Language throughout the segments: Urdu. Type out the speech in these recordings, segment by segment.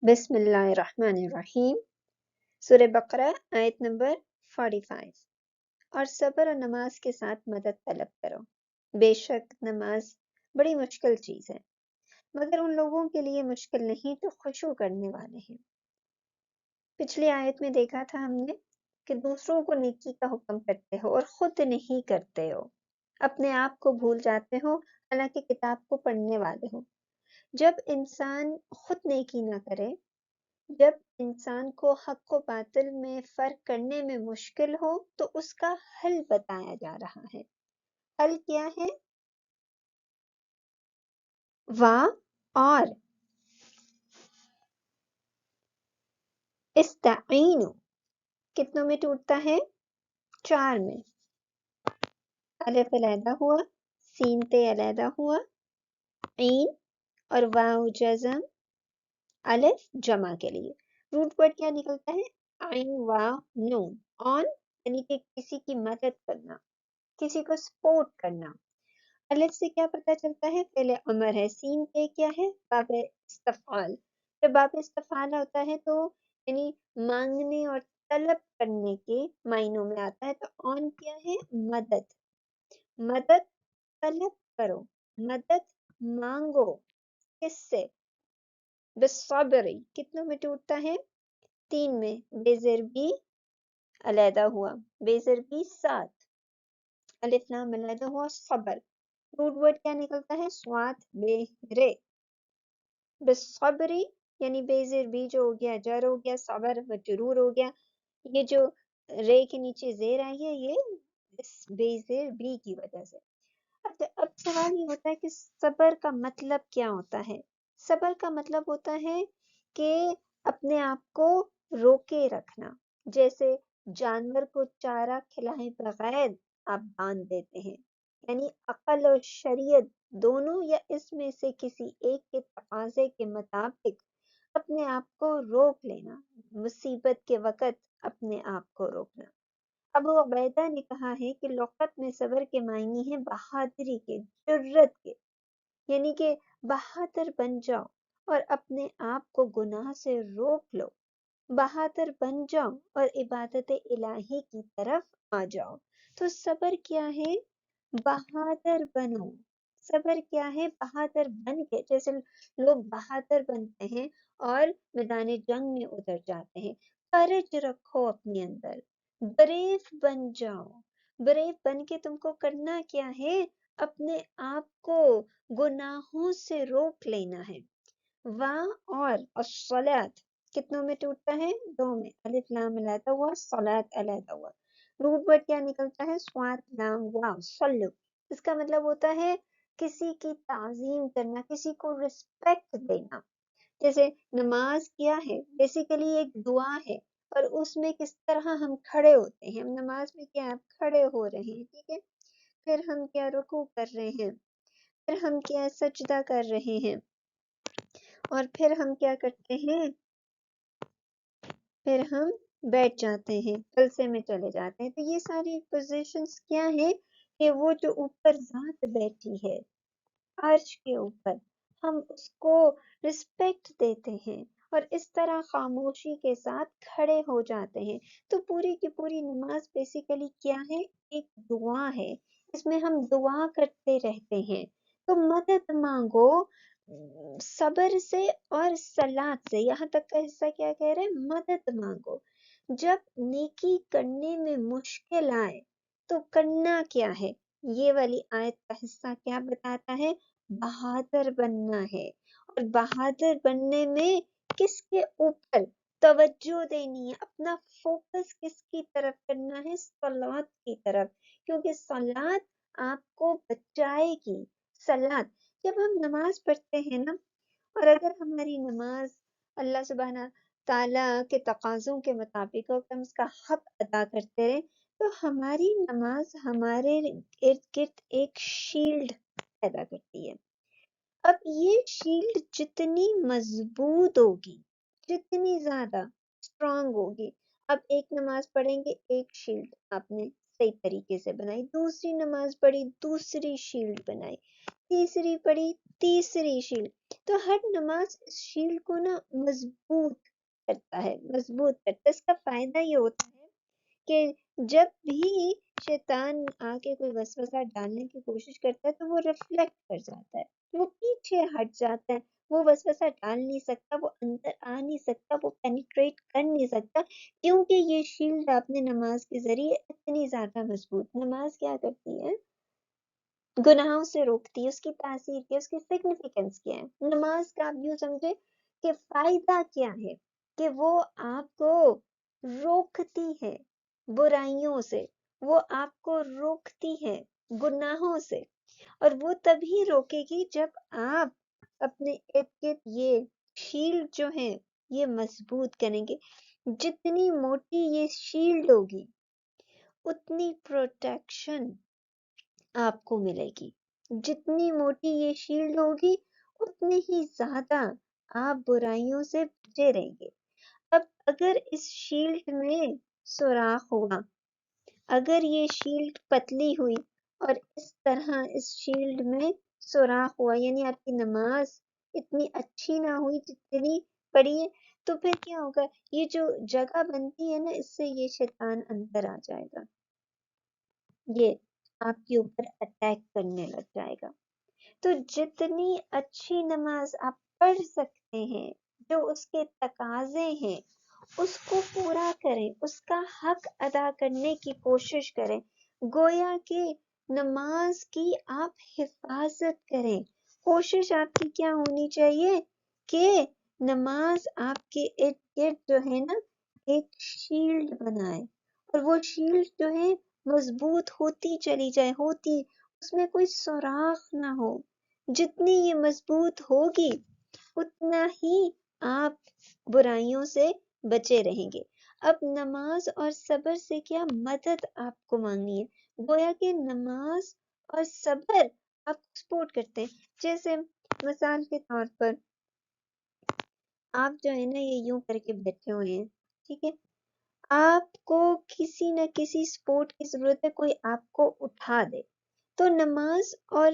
بسم اللہ الرحمن الرحیم۔ سورہ بقرہ آیت نمبر 45۔ اور صبر اور نماز کے ساتھ مدد طلب کرو، بے شک نماز بڑی مشکل چیز ہے، مگر ان لوگوں کے لیے مشکل نہیں جو خشوع کرنے والے ہیں۔ پچھلی آیت میں دیکھا تھا ہم نے کہ دوسروں کو نیکی کا حکم کرتے ہو اور خود نہیں کرتے ہو، اپنے آپ کو بھول جاتے ہو حالانکہ کتاب کو پڑھنے والے ہو۔ جب انسان خود نیکی نہ کرے، جب انسان کو حق و باطل میں فرق کرنے میں مشکل ہو، تو اس کا حل بتایا جا رہا ہے۔ حل کیا ہے؟ اور استعینوا کتنوں میں ٹوٹتا ہے؟ 4 میں۔ الف علیحدہ ہوا، سین تے علیحدہ ہوا، عین اور واو جزم، الف جمع کے لیے۔ روٹ ورڈ کیا نکلتا ہے؟ عین واو نون، آن یعنی کہ کسی کی مدد کرنا، کسی کو سپورٹ کرنا۔ الف سے کیا پتہ چلتا ہے؟ فعل امر ہے۔ سین پہ کیا ہے؟ باب استفعال۔ جب باب استفعال ہوتا ہے تو یعنی مانگنے اور طلب کرنے کے معنوں میں آتا ہے۔ تو آن کیا ہے؟ مدد، مدد طلب کرو، مدد مانگو۔ کس سے؟ بالصبر کتنوں میں ٹوٹتا ہے؟ 3 میں۔ بے ضربی علیحدہ ہوا، بے ضربی 7، الف لام علیحدہ ہوا، صبر۔ روٹ ورڈ کیا نکلتا ہے؟ سوات بے رے، بالصبری یعنی بے زیر بی جو ہو گیا جر ہو گیا، صبر مجرور ہو گیا۔ یہ جو رے کے نیچے زیر آئی ہے یہ اس بے زیر بی کی وجہ سے۔ اب سوال یہ ہوتا ہے کہ صبر کا مطلب کیا ہوتا ہے؟ صبر کا مطلب ہوتا ہے کہ اپنے آپ کو روکے رکھنا، جیسے جانور کو چارہ کھلائے بغیر آپ باندھ دیتے ہیں، یعنی عقل اور شریعت دونوں یا اس میں سے کسی ایک کے تقاضے کے مطابق اپنے آپ کو روک لینا، مصیبت کے وقت اپنے آپ کو روکنا۔ ابو عبیدہ نے کہا ہے کہ لغت میں صبر کے معنی ہے بہادری کے، جرت کے، یعنی کہ بہادر بن جاؤ اور اپنے آپ کو گناہ سے روک لو، بہادر بن جاؤ اور عبادت الہی کی طرف آ جاؤ۔ تو صبر کیا ہے؟ بہادر بنو۔ صبر کیا ہے؟ بہادر بن کے، جیسے لوگ بہادر بنتے ہیں اور میدان جنگ میں اتر جاتے ہیں۔ کریج رکھو اپنے اندر، بریو بن جاؤ۔ بریو بن کے تم کو کرنا کیا ہے؟ اپنے آپ کو گناہوں سے روک لینا ہے۔ اور الصلاۃ کتنوں میں ٹوٹتا ہے؟ 2 میں۔ الف لام علیحدہ ہوا، صلاۃ علیحدہ ہوا۔ روٹ ورڈ کیا نکلتا ہے؟ سوات لام واو، صلو۔ اس کا مطلب ہوتا ہے کسی کی تعظیم کرنا، کسی کو رسپیکٹ دینا۔ جیسے نماز کیا ہے؟ بیسیکلی ایک دعا ہے، اور اس میں کس طرح ہم کھڑے ہوتے ہیں۔ ہم نماز میں کیا کھڑے ہو رہے ہیں، ٹھیک ہے؟ پھر ہم کیا رکوع کر رہے ہیں، پھر ہم کیا سجدہ کر رہے ہیں، اور پھر ہم کیا کرتے ہیں؟ پھر ہم بیٹھ جاتے ہیں، جلسے میں چلے جاتے ہیں۔ تو یہ ساری پوزیشنز کیا ہیں؟ کہ وہ جو اوپر ذات بیٹھی ہے عرش کے اوپر، ہم اس کو رسپیکٹ دیتے ہیں اور اس طرح خاموشی کے ساتھ کھڑے ہو جاتے ہیں۔ تو پوری کی پوری نماز بیسیکلی کیا ہے؟ ایک دعا ہے، اس میں ہم دعا کرتے رہتے ہیں۔ تو مدد مانگو صبر سے اور صلاۃ سے۔ یہاں تک کا حصہ کیا کہہ رہے ہیں؟ مدد مانگو۔ جب نیکی کرنے میں مشکل آئے تو کرنا کیا ہے؟ یہ والی آیت کا حصہ کیا بتاتا ہے؟ بہادر بننا ہے، اور بہادر بننے میں کس کے اوپر توجہ دینی ہے؟ اپنا فوکس کس کی طرف کرنا ہے؟ صلاۃ کی طرف، کیونکہ صلاۃ آپ کو بچائے گی۔ صلاۃ جب ہم نماز پڑھتے ہیں نا، اور اگر ہماری نماز اللہ سبحانہ تعالیٰ کے تقاضوں کے مطابق ہو، ہم اس کا حق ادا کرتے رہیں، تو ہماری نماز ہمارے ارد گرد ایک شیلڈ پیدا کرتی ہے۔ اب یہ شیلڈ جتنی مضبوط ہوگی، جتنی زیادہ اسٹرانگ ہوگی، اب ایک نماز پڑھیں گے، ایک شیلڈ آپ نے صحیح طریقے سے بنائی، دوسری نماز پڑھی، دوسری شیلڈ بنائی، تیسری پڑھی، تیسری شیل. تو ہر نماز اس شیل کو نا مضبوط کرتا ہے، مضبوط کرتا ہے. اس کا فائدہ یہ ہوتا ہے کہ جب بھی شیطان آ کے کوئی وسوسہ ڈالنے کی کوشش کرتا ہے تو وہ ریفلیکٹ کر جاتا ہے، وہ پیچھے ہٹ جاتا ہے. وہ وسوسہ ڈال نہیں سکتا، وہ اندر آ نہیں سکتا، وہ پینیٹریٹ کر نہیں سکتا، کیونکہ یہ شیلڈ آپ نے نماز کے ذریعے اتنی زیادہ مضبوط. نماز کیا کرتی ہے؟ گناہوں سے روکتی ہے. اس کی تاثیر کیا، اس کی سگنیفیکنس کیا ہے؟ نماز کا آپ یوں سمجھے کہ فائدہ کیا ہے کہ وہ آپ کو روکتی ہے برائیوں سے، وہ آپ کو روکتی ہے گناہوں سے. اور وہ تبھی روکے گی جب آپ اپنے ارد گرد یہ شیلڈ جو ہے یہ مضبوط کریں گے. جتنی موٹی یہ شیلڈ ہوگی اتنی پروٹیکشن آپ کو ملے گی. جتنی موٹی یہ شیلڈ ہوگی اتنی ہی زیادہ آپ برائیوں سے بچے رہیں گے. اب اگر اس شیلڈ میں سوراخ ہوا، اگر یہ شیلڈ پتلی ہوئی اور اس طرح اس شیلڈ میں سوراخ ہوا، یعنی آپ کی نماز اتنی اچھی نہ ہوئی جتنی پڑھی ہے، تو پھر کیا ہوگا؟ یہ جو جگہ بنتی ہے نا، اس سے یہ شیطان اندر آ جائے گا، یہ آپ کے اوپر اٹیک کرنے لگ جائے گا. تو جتنی اچھی نماز آپ پڑھ سکتے ہیں، جو اس کے تقاضے ہیں اس کو پورا کریں، اس کا حق ادا کرنے کی کوشش کریں. گویا کہ نماز کی آپ حفاظت کریں. کوشش آپ کی کیا ہونی چاہیے کہ نماز آپ کے ارد گرد جو ہے نا ایک شیلڈ بنائے، اور وہ شیلڈ جو ہے مضبوط ہوتی چلی جائے، ہوتی، اس میں کوئی سوراخ نہ ہو. جتنی یہ مضبوط ہوگی اتنا ہی آپ برائیوں سے بچے رہیں گے. اب نماز اور صبر سے کیا مدد آپ کو مانگنی ہے؟ گویا کہ نماز اور صبر آپ کو سپورٹ کرتے ہیں. جیسے مثال کے طور پر آپ جو ہے نا یہ یوں کر کے بیٹھے ہوئے ہیں، ٹھیک ہے، آپ کو کسی نہ کسی سپورٹ کی ضرورت ہے، کوئی آپ کو اٹھا دے، تو نماز اور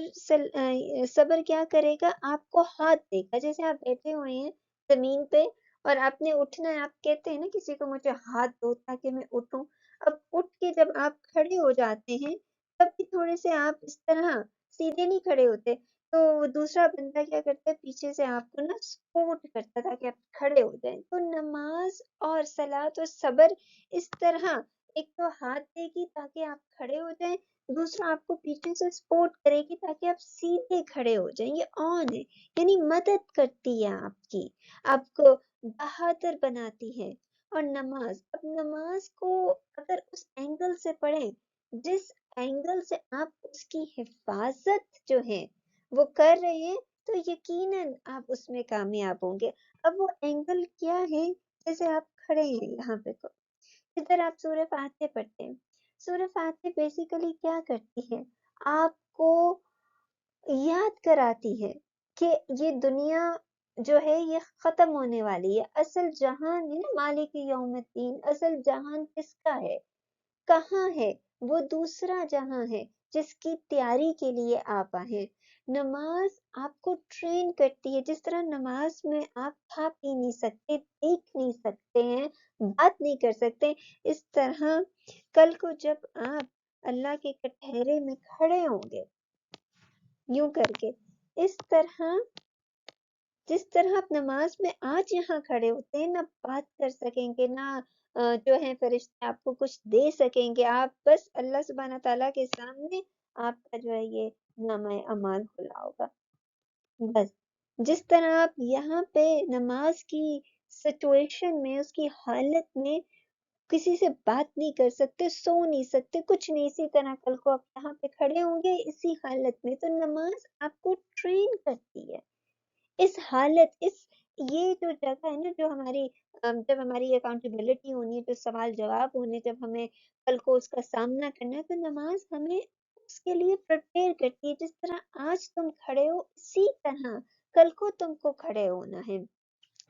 صبر کیا کرے گا؟ آپ کو ہاتھ دے گا. جیسے آپ بیٹھے ہوئے ہیں زمین پہ اور آپ نے اٹھنا ہے، آپ کہتے ہیں نا کسی کو مجھے ہاتھ دو تاکہ میں اٹھوں. اب اٹھ کے جب آپ کھڑے ہو جاتے ہیں تب بھی تھوڑے سے آپ اس طرح سیدھے نہیں کھڑے ہوتے، تو دوسرا بندہ کیا کرتا ہے؟ پیچھے سے آپ کو نا سپورٹ کرتا تاکہ آپ کھڑے ہو جائیں. تو نماز اور صلاۃ اور صبر اس طرح ایک تو ہاتھ دے گی تاکہ آپ کھڑے ہو جائیں، دوسرا آپ کو پیچھے سے سپورٹ کرے گی تاکہ آپ سیدھے کھڑے ہو جائیں. یہ آن ہے، یعنی مدد کرتی ہے آپ کی، آپ کو بہادر بناتی ہے. اور نماز، اب نماز کو اگر اس اینگل سے پڑھیں جس اینگل سے آپ اس کی حفاظت جو ہے وہ کر رہے ہیں، تو یقیناً آپ اس میں کامیاب ہوں گے. اب وہ اینگل کیا ہے؟ جیسے آپ کھڑے ہیں یہاں پہ، تو ادھر آپ سورہ فاتحہ پڑھتے ہیں. سورہ فاتحہ بیسیکلی کیا کرتی ہے؟ آپ کو یاد کراتی ہے کہ یہ دنیا جو ہے یہ ختم ہونے والی ہے. اصل جہان ہے نا، مالک یوم الدین، اصل جہان کس کا ہے؟ کہاں ہے؟ وہ دوسرا جہاں ہے جس کی تیاری کے لیے آپ آئے. نماز آپ کو ٹرین کرتی ہے. جس طرح نماز میں آپ کھا پی نہیں سکتے، دیکھ نہیں سکتے ہیں، بات نہیں کر سکتے، اس طرح کل کو جب آپ اللہ کے کٹہرے میں کھڑے ہوں گے یوں کر کے، اس طرح جس طرح آپ نماز میں آج یہاں کھڑے ہوتے ہیں، نہ بات کر سکیں گے، نہ جو ہے فرشتے آپ کو کچھ دے سکیں گے، آپ بس اللہ سبحانہ تعالیٰ کے سامنے آپ کا جو ہے یہ نامہ اعمال کھلا ہوگا. بس جس طرح آپ یہاں پہ نماز کی سچویشن میں، اس کی حالت میں کسی سے بات نہیں کر سکتے، سو نہیں سکتے، کچھ نہیں، اسی طرح کل کو آپ یہاں پہ کھڑے ہوں گے اسی حالت میں. تو نماز آپ کو ٹرین کرتی ہے اس حالت، یہ جو جگہ ہے نا جو ہماری جب ہماری اکاؤنٹیبلٹی ہونی ہے، جو سوال جواب ہونے، جب ہمیں کل کو اس کا سامنا کرنا ہے، تو نماز ہمیں اس کے لیے پریپیئر کرتی ہے. جس طرح آج تم کھڑے ہو اسی طرح کل کو تم کو کھڑے ہونا ہے.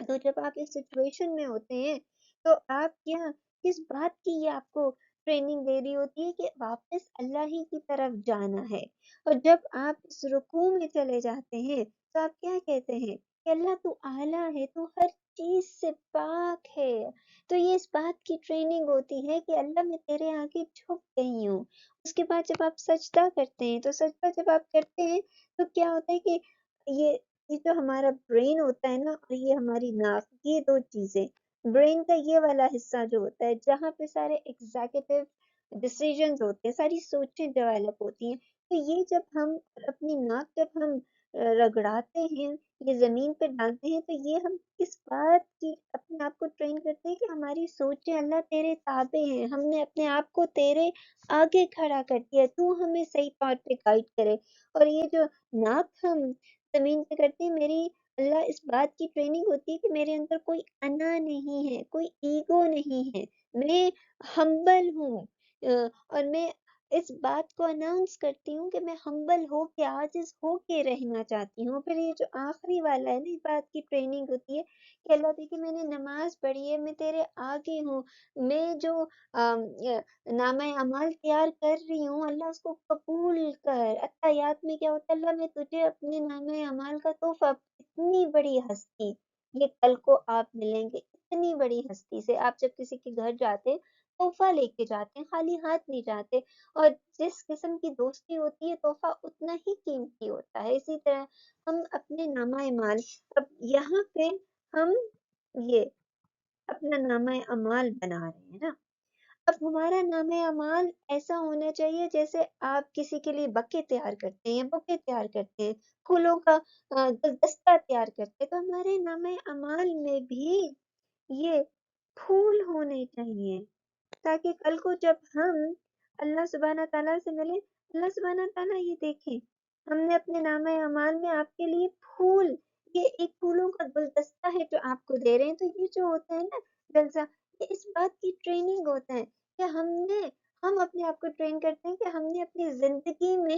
تو جب آپ اس سچویشن میں ہوتے ہیں تو آپ کیا کس بات کی یہ آپ کو ٹریننگ دے رہی ہوتی ہے کہ واپس اللہ ہی کی طرف جانا ہے. اور جب آپ اس رکوع میں چلے جاتے ہیں، تو آپ کیا کہتے ہیں کہ اللہ تو اعلیٰ ہے، تو ہر چیز سے پاک ہے. تو یہ اس بات کی ٹریننگ ہوتی ہے کہ اللہ میں تیرے آگے جھک گئی ہوں. اس کے بعد جب آپ سجدہ کرتے ہیں تو سجدہ جب آپ کرتے ہیں تو کیا ہوتا ہے کہ یہ یہ جو ہمارا برین ہوتا ہے نا اور یہ ہماری ناک، یہ دو چیزیں، برین کا یہ والا حصہ جو ہوتا ہے جہاں پہ سارے ایگزیکٹو ڈیسیژنز ہوتے ہیں، ساری سوچیں ڈیولپ ہوتی ہیں. تو یہ جب ہم اپنی ناک جب ہم رگڑاتے ہیں، یہ زمین پہ ڈالتے ہیں، تو یہ ہم کس بات کی اپنے آپ کو ٹرین کرتے ہیں کہ ہماری سوچیں اللہ تیرے تابع ہیں، ہم نے اپنے آپ کو تیرے آگے کھڑا کر دیا، تو ہمیں صحیح طور پہ گائڈ کرے. اور یہ جو ناک ہم زمین پہ کرتے ہیں، میری اللہ اس بات کی ٹریننگ ہوتی ہے کہ میرے اندر کوئی انا نہیں ہے، کوئی ایگو نہیں ہے، میں ہمبل ہوں. اور میں اس بات کو اناؤنس کرتی ہوں کہ میں ہمبل ہو کے عاجز ہو کے رہنا چاہتی ہوں. پھر یہ جو آخری والا ہے نا، اس بات کی ٹریننگ ہوتی ہے کہ اللہ دیکھے میں نے نماز پڑھی ہے، میں تیرے آگے ہوں، میں جو نامہ اعمال تیار کر رہی ہوں اللہ اس کو قبول کر. عطیات میں کیا ہوتا ہے، اللہ میں تجھے اپنے نامہ اعمال کا تحفہ، اتنی بڑی ہستی، یہ کل کو آپ ملیں گے اتنی بڑی ہستی سے. آپ جب کسی کے گھر جاتے تحفہ لے کے جاتے ہیں، خالی ہاتھ نہیں جاتے. اور جس قسم کی دوستی ہوتی ہے تحفہ اتنا ہی قیمتی ہوتا ہے. اسی طرح ہم اپنے نامہ اعمال، اب یہاں پہ ہم یہ اپنا نامہ اعمال بنا رہے ہیں نا. اب ہمارا نامہ اعمال ایسا ہونا چاہیے جیسے آپ کسی کے لیے بکے تیار کرتے ہیں، بکے تیار کرتے ہیں، پھولوں کا گلدستہ تیار کرتے ہیں، تو ہمارے نامہ اعمال میں بھی یہ پھول ہونے چاہیے تاکہ کل کو جب ہم اللہ سبحانہ تعالیٰ سے ملیں، اللہ سبحانہ تعالیٰ یہ دیکھیں ہم نے اپنے نامہ اعمال میں آپ کے لیے پھول، یہ ایک پھولوں کا گلدستہ ہے جو آپ کو دے رہے ہیں. تو یہ جو ہوتا ہے نا جلسہ، یہ اس بات کی ٹریننگ ہوتا ہے کہ ہم اپنے آپ کو ٹرین کرتے ہیں کہ ہم نے اپنی زندگی میں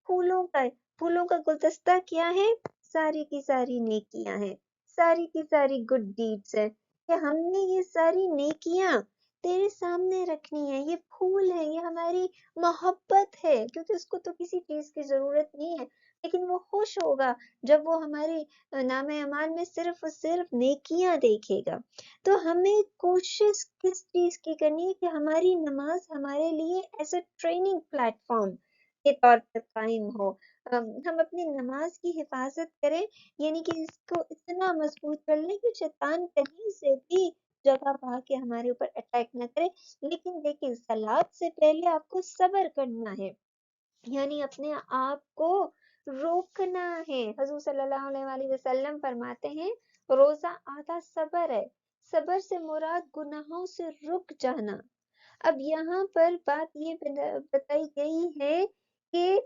پھولوں کا گلدستہ کیا ہے، ساری کی ساری نیکیاں ہیں، ساری کی ساری گڈ ڈیڈز ہے کہ ہم نے یہ ساری نیکیاں تیرے سامنے رکھنی ہے. یہ پھول ہے، یہ ہماری محبت ہے، کیونکہ اس کو تو کسی چیز کی ضرورت نہیں ہے، لیکن وہ خوش ہوگا جب وہ ہمارے نام اعمال میں صرف اور صرف نیکیاں دیکھے گا. تو ہمیں کوشش کس چیز کی کرنی ہے کہ ہماری نماز ہمارے لیے ایسا ٹریننگ پلیٹ فارم کے طور پر قائم ہو. ہم اپنی نماز کی حفاظت کریں، یعنی کہ اس کو اتنا مضبوط کر لیں کہ شیطان کہیں سے بھی جگہ پا کے ہمارے اوپر اٹیک نہ کرے. لیکن دیکھیں صلات سے پہلے آپ کو صبر کرنا ہے، یعنی اپنے آپ کو روکنا ہے. حضور صلی اللہ علیہ وآلہ وسلم فرماتے ہیں روزہ آدھا صبر ہے، صبر سے مراد گناہوں سے رک جانا. اب یہاں پر بات یہ بتائی گئی ہے کہ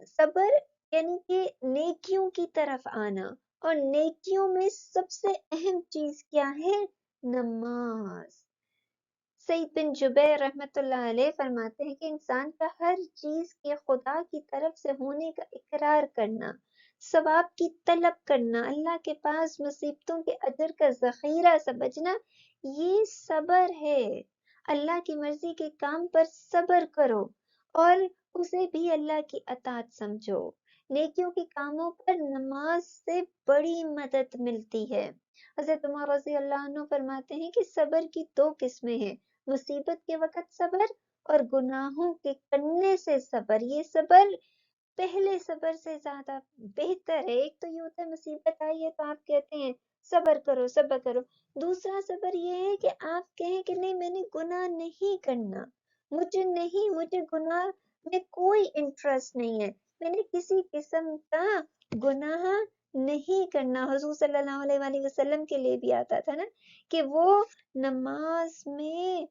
صبر یعنی کہ نیکیوں کی طرف آنا، اور نیکیوں میں سب سے اہم چیز کیا ہے، نماز. سعید بن جبیر رحمۃ اللہ علیہ فرماتے ہیں کہ انسان کا ہر چیز کے خدا کی طرف سے ہونے کا اقرار کرنا، ثواب کی طلب کرنا، اللہ کے پاس مصیبتوں کے اجر کا ذخیرہ سمجھنا، یہ صبر ہے. اللہ کی مرضی کے کام پر صبر کرو اور اسے بھی اللہ کی اطاعت سمجھو. نیکیوں کے کاموں پر نماز سے بڑی مدد ملتی ہے. حضرت عمر رضی اللہ عنہ فرماتے ہیں کہ صبر کی دو قسمیں ہیں، مصیبت کے وقت صبر اور گناہوں کے کرنے سے صبر. یہ صبر پہلے صبر سے زیادہ بہتر ہے. ایک تو یہ ہوتا ہے مصیبت آئی ہے تو آپ کہتے ہیں صبر کرو صبر کرو. دوسرا صبر یہ ہے کہ آپ کہیں کہ نہیں میں نے گناہ نہیں کرنا، مجھے گناہ میں کوئی انٹرسٹ نہیں ہے، میں نے کسی قسم کا گناہ نہیں کرنا. حضور صلی اللہ علیہ وآلہ وسلم کے لیے بھی آتا تھا نا کہ وہ نماز میں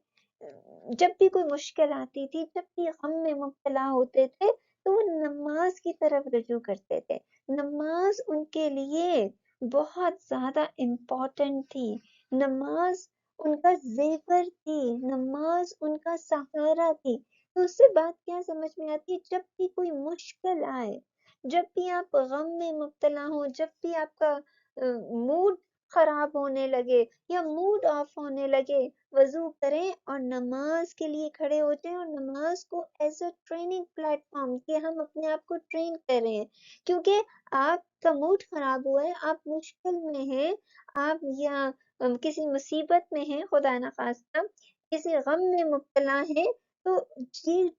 جب بھی کوئی مشکل آتی تھی، جب بھی غم میں مبتلا ہوتے تھے تو وہ نماز کی طرف رجوع کرتے تھے. نماز ان کے لیے بہت زیادہ امپورٹنٹ تھی، نماز ان کا زیور تھی، نماز ان کا سہارا تھی. تو اس سے بات کیا سمجھ میں آتی ہے، جب بھی کوئی مشکل آئے، جب بھی آپ غم میں مبتلا ہوں، جب بھی آپ کا موڈ خراب ہونے لگے یا موڈ آف ہونے لگے، وضو کریں اور نماز کے لیے کھڑے ہو جائیں، اور نماز کو as a training plate form کہ ہم اپنے آپ کو ٹرین کر رہے ہیں، کیونکہ آپ کا موڈ خراب ہوا ہے، آپ مشکل میں ہیں، آپ یا کسی مصیبت میں ہیں، خدا نخواستہ کسی غم میں مبتلا ہیں، تو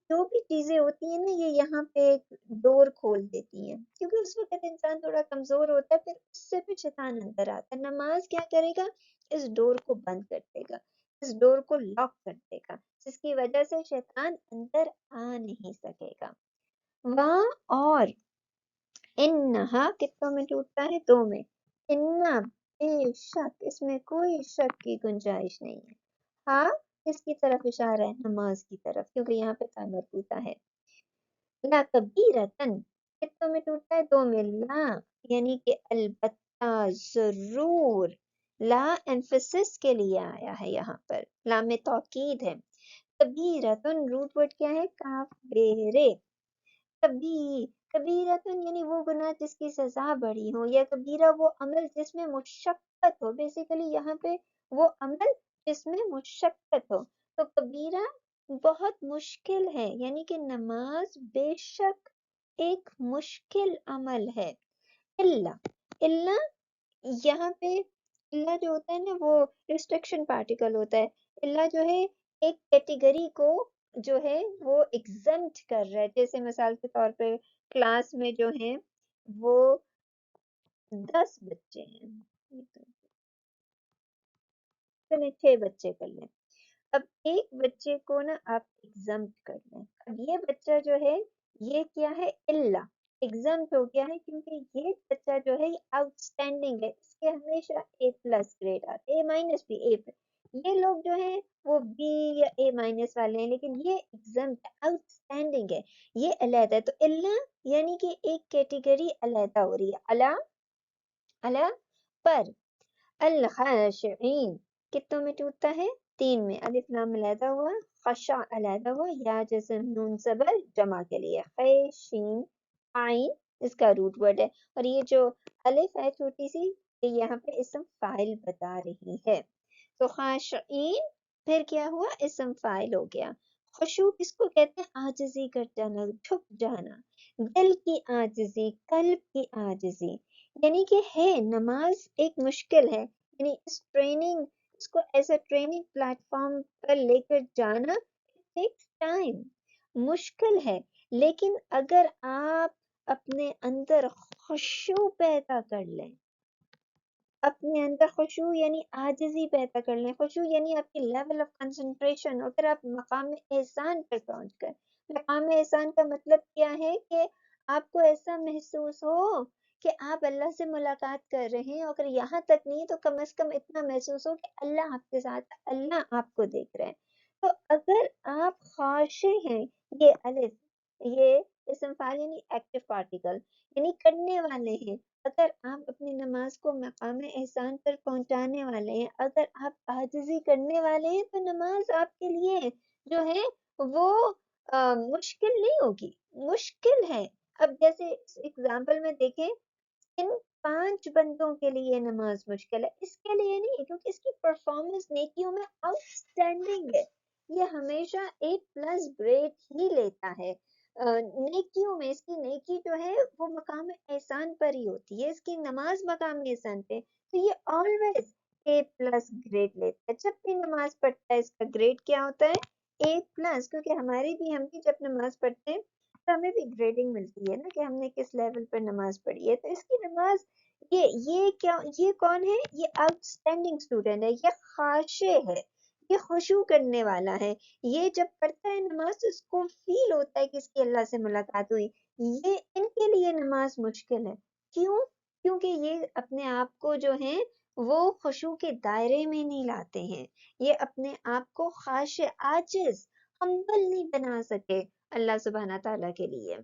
جو بھی چیزیں ہوتی ہیں نا، یہ یہاں پہ ایک ڈور کھول دیتی ہیں، کیونکہ اس وقت انسان تھوڑا کمزور ہوتا ہے، پھر اس سے بھی شیطان اندر آتا ہے۔ نماز کیا کرے گا؟ اس ڈور کو بند کر دے گا، اس ڈور کو لاک کر دے گا، جس کی وجہ سے شیطان اندر آ نہیں سکے گا۔ وہاں اور انہا کتنوں میں ٹوٹتا ہے؟ دو میں۔ انہا بے شک، اس میں کوئی شک کی گنجائش نہیں ہے۔ ہاں کس کی طرف اشارہ ہے؟ نماز کی طرف، کیونکہ یہاں پہ تا مربوطہ ہے۔ لا کبیرتن کتنوں میں ٹوٹتا ہے؟ دو میں۔ لا یعنی کہ البتہ، ضرور، لا ایمفسس کے لیے آیا ہے یہاں پر، لام توکید ہے۔ کبیرتن روٹ ورڈ کیا ہے؟ کاف بیرے، کبیرتن یعنی وہ گناہ جس کی سزا بڑی ہو، یا کبیرہ وہ عمل جس میں مشقت ہو، بیسیکلی یہاں پہ وہ عمل جس میں مشقت ہو، تو کبیرہ بہت مشکل ہے، یعنی کہ نماز بے شک ایک مشکل عمل ہے۔ اللہ یہاں پہ اللہ جو ہوتا ہے نا، وہ ریسٹرکشن پارٹیکل ہوتا ہے۔ اللہ جو ہے ایک کیٹیگری کو جو ہے وہ ایگزمپٹ کر رہا ہے، جیسے مثال کے طور پہ کلاس میں جو ہیں وہ 10 بچے ہیں، چلیں 6 بچے کر لیں، اب ایک بچے کو نا آپ ایگزمپٹ کر لیں، اب یہ بچہ جو ہے یہ کیا ہے؟ اللہ ایگزمپٹ ہو گیا ہے، کیونکہ یہ بچہ جو ہے یہ آؤٹ اسٹینڈنگ ہے، اس کے ہمیشہ اے پلس گریڈ آتے، اے مائنس بھی، اے یہ لوگ جو ہیں وہ بی یا اے مائنس والے ہیں، لیکن یہ ایگزمپٹ آؤٹ اسٹینڈنگ ہے، یہ علیحدہ ہے، تو اللہ یعنی کہ ایک کیٹیگری علیحدہ ہو رہی ہے، اللہ پر۔ الخاشعین کتنوں میں ٹوٹتا ہے؟ 3 میں۔ الف لام علیحدہ ہوا، خشع علیحدہ ہوا، یا جیسے نون صبر جمع کے لیے، خیشین عین اس کا روٹ ورڈ ہے، اور یہ جو الف ہے چھوٹی سی، یہ یہاں پہ اسم فاعل بتا رہی ہے، تو خاشعین پھر کیا ہوا؟ اسم فاعل ہو گیا۔ خشوع کس کو کہتے ہیں؟ عاجزی کر جانا، جھک جانا، دل کی عاجزی، قلب کی عاجزی، یعنی کہ ہے نماز ایک مشکل ہے، یعنی اس کو ایسا ٹریننگ پلیٹ فارم پر لے کر جانا takes ٹائم، مشکل ہے، لیکن اگر آپ اپنے اندر خشوع پیدا کر لیں، اپنے اندر خشوع یعنی عاجزی پیدا کر لیں، خشوع یعنی آپ کی لیول آف کنسنٹریشن، اگر آپ مقام احسان پر پہنچ کر، مقام احسان کا مطلب کیا ہے کہ آپ کو ایسا محسوس ہو کہ آپ اللہ سے ملاقات کر رہے ہیں، اگر یہاں تک نہیں تو کم از کم اتنا محسوس ہو کہ اللہ آپ کے ساتھ، اللہ آپ کو دیکھ رہے ہیں، تو اگر آپ خاشع ہیں، یہ الف یہ اسم فاعل یعنی ایکٹیو پارٹیکل یعنی کرنے والے ہیں، اگر آپ اپنی نماز کو مقام احسان پر پہنچانے والے ہیں، اگر آپ عاجزی کرنے والے ہیں، تو نماز آپ کے لیے جو ہے وہ مشکل نہیں ہوگی، مشکل ہے۔ اب جیسے اگزامپل میں دیکھیں، ان 5 بندوں کے لیے نماز مشکل ہے، اس کے لیے نہیں، کیونکہ اس کی پرفارمنس نیکیوں میں آؤٹ اسٹینڈنگ ہے، یہ ہمیشہ اے پلس گریڈ ہی لیتا ہے، نیکیوں میں اس کی نیکی جو ہے وہ مقام احسان پر ہی ہوتی ہے، اس کی نماز مقام احسان پہ، تو یہ آلویز اے پلس گریڈ لیتا ہے، جب بھی نماز پڑھتا ہے اس کا گریڈ کیا ہوتا ہے؟ اے پلس، کیونکہ ہم بھی جب نماز پڑھتے ہیں تو ہمیں بھی گریڈنگ ملتی ہے نا کہ ہم نے کس لیول پر نماز پڑھی ہے، تو اس کی نماز یہ کون ہے؟ یہ آؤٹ اسٹینڈنگ اسٹوڈنٹ ہے، یہ خاشع ہے، یہ خشوع کرنے والا ہے، یہ جب پڑھتا ہے نماز تو اس کو فیل ہوتا ہے کہ اس کی اللہ سے ملاقات ہوئی، یہ ان کے لیے نماز مشکل ہے، کیوں؟ کیونکہ یہ اپنے آپ کو جو ہے وہ خشوع کے دائرے میں نہیں لاتے ہیں، یہ اپنے آپ کو خاشع، عاجز، ہمبل نہیں بنا سکے اللہ سبحانہ تعالیٰ کے لیے،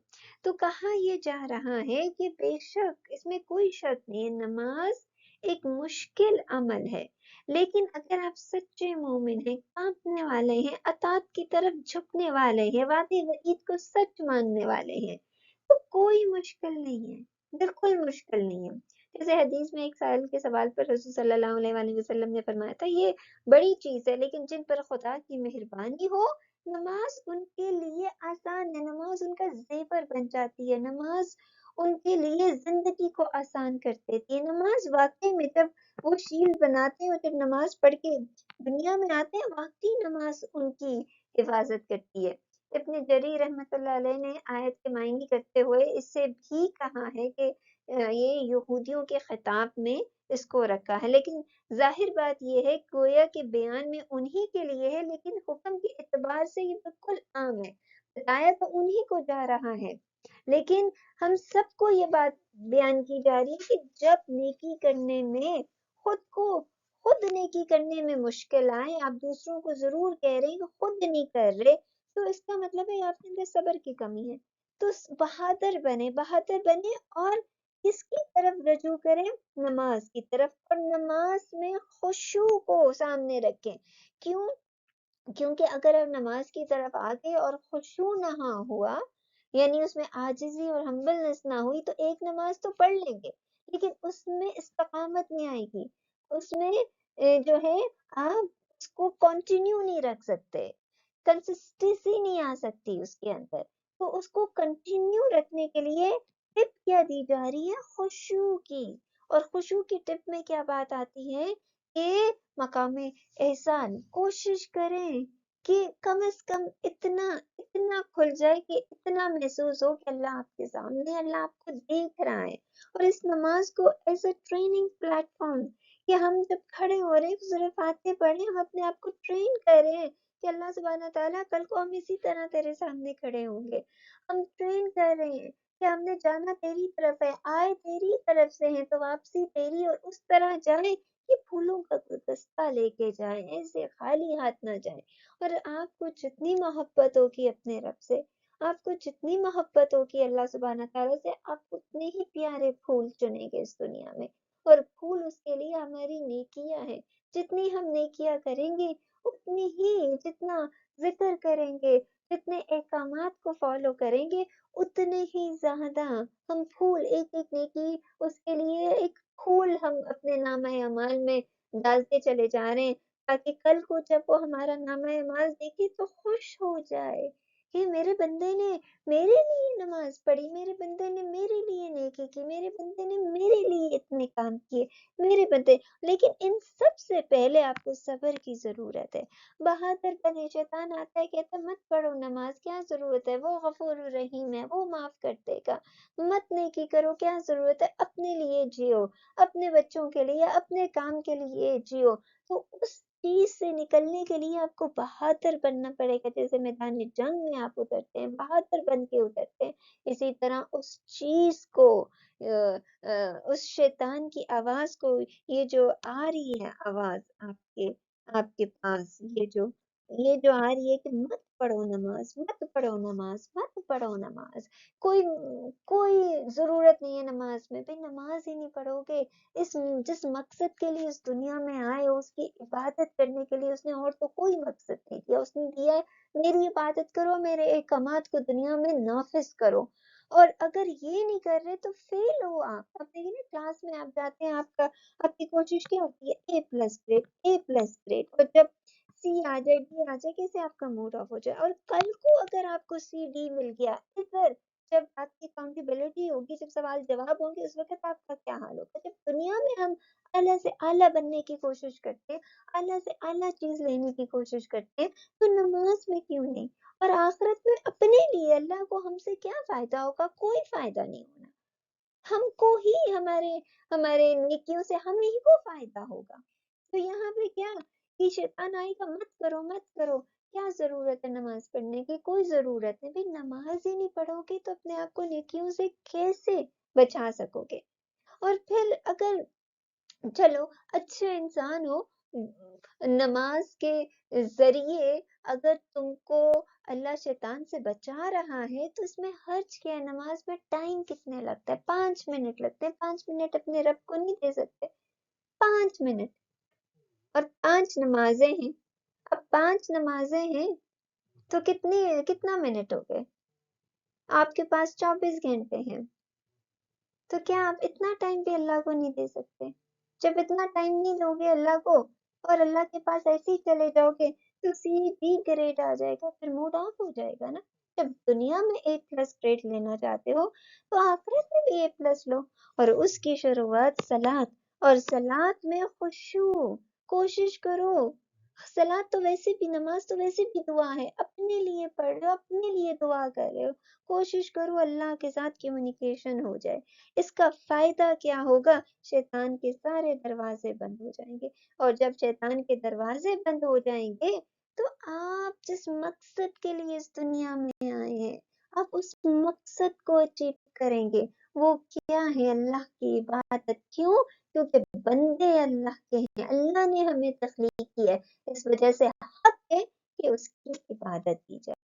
تو کہا یہ جا رہا ہے کہ بے شک اس میں کوئی شک نہیں ہے، نماز ایک مشکل عمل ہے، لیکن اگر آپ سچے مومن ہیں، کانپنے والے ہیں، اطاعت کی طرف جھکنے والے ہیں، وعدے وعید کو سچ ماننے والے ہیں، تو کوئی مشکل نہیں ہے، بالکل مشکل نہیں ہے۔ جیسے حدیث میں ایک سائل کے سوال پر رسول صلی اللہ علیہ وآلہ وسلم نے فرمایا تھا یہ بڑی چیز ہے لیکن جن پر خدا کی مہربانی ہو نماز ان کے لیے آسان ہے، نماز ان کا زیور بن جاتی ہے، نماز ان کے لیے زندگی کو آسان کر دیتی ہے۔ نماز واقعی میں جب وہ شیلڈ بناتے ہیں اور جب نماز پڑھ کے دنیا میں آتے ہیں واقعی نماز ان کی حفاظت کرتی ہے۔ ابن جریر رحمۃ اللہ علیہ نے آیت کے معنی کرتے ہوئے اس سے بھی کہا ہے کہ یہ یہودیوں کے خطاب میں اس کو رکھا ہے، لیکن ظاہر بات یہ ہے گویا کہ بیان میں انہی کے لیے ہے لیکن حکم کے اعتبار سے یہ بالکل عام ہے، بتایا تو انہی کو جا رہا ہے، لیکن ہم سب کو یہ بات بیان کی جا رہی ہے کہ جب نیکی کرنے میں خود نیکی کرنے میں مشکل آئے، آپ دوسروں کو ضرور کہہ رہے ہیں کہ خود نہیں کر رہے، تو اس کا مطلب ہے آپ کے اندر صبر کی کمی ہے۔ تو بہادر بنے اور کس کی طرف رجوع کریں؟ نماز کی طرف، اور نماز میں خشوع کو سامنے رکھیں۔ کیوں؟ کیونکہ اگر آپ نماز کی طرف آ گئے اور خشوع نہ ہوا، یعنی اس میں عاجزی اور ہمبلنس نہ ہوئی، تو ایک نماز تو پڑھ لیں گے لیکن اس میں استقامت نہیں آئے گی، اس میں جو ہے آپ اس کو کنٹینیو نہیں رکھ سکتے، کنسسٹنسی نہیں آ سکتی اس کے اندر۔ تو اس کو کنٹینیو رکھنے کے لیے ٹپ کیا دی جا رہی ہے؟ خشوع کی۔ اور خشوع کی ٹپ میں کیا بات آتی ہے کہ مقام احسان کوشش کریں کہ کم از کم اتنا کھل جائے کہ اتنا محسوس ہو کہ اللہ آپ کے سامنے، اللہ آپ کو دیکھ رہا ہے۔ اور اس نماز کو as a training plate form کہ ہم جب کھڑے ہو رہے ہیں سورہ فاتحہ پڑھیں، ہم اپنے آپ کو ٹرین کر رہے ہیں کہ اللہ سبحانہ تعالیٰ کل کو ہم اسی طرح تیرے سامنے کھڑے ہوں گے، ہم ٹرین کر رہے ہیں کہ ہم نے جانا تیری طرف ہے، آئے تیری طرف سے ہیں تو واپسی تیری، اور اس طرح جائیں کہ پھولوں کا گلدستہ لے کے جائیں، ایسے خالی ہاتھ نہ جائیں۔ اور آپ کو جتنی محبت ہوگی اپنے رب سے، آپ کو جتنی محبت ہوگی اللہ سبحانہ تعالیٰ سے، آپ اتنے ہی پیارے پھول چنیں گے اس دنیا میں، اور پھول اس کے لیے ہماری نیکیاں ہیں۔ جتنی ہم نیکیاں کریں گے اتنی ہی، جتنا ذکر کریں گے، جتنے احکامات کو فالو کریں گے، اتنے ہی زیادہ ہم پھول، ایک ایک نیکی اس کے لیے ایک پھول ہم اپنے نامہ اعمال میں ڈالتے چلے جا رہے ہیں، تاکہ کل کو جب وہ ہمارا نامہ اعمال دیکھے تو خوش ہو جائے کہ میرے بندے نے میرے لیے نماز پڑھی، میرے بندے نے میرے لیے نیکی کی، میرے بندے نے میرے لیے اتنے کام کیے، میرے بندے۔ لیکن ان سب سے پہلے آپ کو صبر کی ضرورت ہے۔ بہادر بنے، شیطان آتا ہے کہتا ہے مت پڑھو نماز، کیا ضرورت ہے، وہ غفور الرحیم ہے، وہ معاف کر دے گا، مت نیکی کرو، کیا ضرورت ہے، اپنے لیے جیو، اپنے بچوں کے لیے، اپنے کام کے لیے جیو۔ تو اس چیز سے نکلنے کے لیے آپ کو بہادر بننا پڑے گا، جیسے میدان جنگ میں آپ اترتے ہیں بہادر بن کے اترتے ہیں، اسی طرح اس چیز کو اس شیطان کی آواز کو، یہ جو آ رہی ہے آواز آپ کے پاس، یہ جو آ رہی ہے کہ مت پڑھو نماز، مت پڑھو نماز، مت پڑھو نماز، کوئی کوئی ضرورت نہیں ہے نماز میں، بھئی نماز ہی نہیں پڑھو گے، جس مقصد کے لیے اس دنیا میں آئے ہو، اس کی عبادت کرنے کے لیے، اس نے اور تو کوئی مقصد نہیں دیا، اس نے دیا ہے میری عبادت کرو، میرے احکامات کو دنیا میں نافذ کرو۔ اور اگر یہ نہیں کر رہے تو فیل ہو آپ۔ اب دیکھیں نا کلاس میں آپ جاتے ہیں، آپ کی کوشش کیا ہوتی ہے؟ A+ گریڈ، A+ گریڈ، اور جب سی آ جائے، ڈی آ جائے، کیسے آپ کا موڈ آف ہو جائے۔ اور کل کو اگر آپ کو CD مل گیا، ادھر جب آپ کی اکاؤنٹیبلٹی ہوگی، جب سوال جواب ہوں گے، اس وقت آپ کا کیا حال ہوگا۔ جب دنیا میں ہم اعلیٰ سے اعلیٰ بننے کی کوشش کرتے ہیں، اعلیٰ سے اعلیٰ چیز لینے کی کوشش کرتے ہیں، تو نماز میں کیوں نہیں؟ اور آخرت میں اپنے لیے اللہ کو ہم سے کیا فائدہ ہوگا؟ کوئی فائدہ نہیں ہونا، ہم کو ہی، ہمارے نیکیوں سے ہمیں ہی کو فائدہ ہوگا۔ تو یہاں پہ کیا کہ شیطان آئے گا مت کرو مت کرو، کیا ضرورت ہے نماز پڑھنے کی؟ کوئی ضرورت نہیں۔ بھئی نماز ہی نہیں پڑھو گے تو اپنے آپ کو نیکیوں سے کیسے بچا سکو گے؟ اور پھر اگر چلو اچھے انسان ہو، نماز کے ذریعے اگر تم کو اللہ شیطان سے بچا رہا ہے تو اس میں حرج کیا ہے؟ نماز میں ٹائم کتنے لگتا ہے؟ 5 منٹ لگتے ہیں، 5 منٹ اپنے رب کو نہیں دے سکتے؟ 5 منٹ، اور 5 نمازیں ہیں، اب 5 نمازیں ہیں تو کتنا منٹ ہو گئے؟ آپ کے پاس 24 گھنٹے ہیں، تو کیا آپ اتنا ٹائم بھی اللہ کو نہیں دے سکتے؟ جب اتنا ٹائم نہیں دو گے اللہ کو اور اللہ کے پاس ایسے ہی چلے جاؤ گے تو CD گریڈ آ جائے گا، پھر موڈ آف ہو جائے گا نا۔ جب دنیا میں A+ گریڈ لینا چاہتے ہو تو آخرت میں بھی A+ لو، اور اس کی شروعات صلاۃ، اور صلاۃ میں خشوع، کوشش کرو۔ صلاۃ تو ویسے بھی، نماز تو ویسے بھی دعا ہے، اپنے لیے پڑھ رہے ہو، اپنے لیے دعا کر رہے ہو، کوشش کرو اللہ کے ساتھ کمیونیکیشن ہو جائے۔ اس کا فائدہ کیا ہوگا؟ شیطان کے سارے دروازے بند ہو جائیں گے، اور جب شیطان کے دروازے بند ہو جائیں گے تو آپ جس مقصد کے لیے اس دنیا میں آئے ہیں آپ اس مقصد کو اچیو کریں گے۔ وہ کیا ہے؟ اللہ کی عبادت۔ کیوں؟ کیونکہ بندے اللہ کے ہیں، اللہ نے ہمیں تخلیق کی ہے، اس وجہ سے حق ہے کہ اس کی عبادت کی جائے۔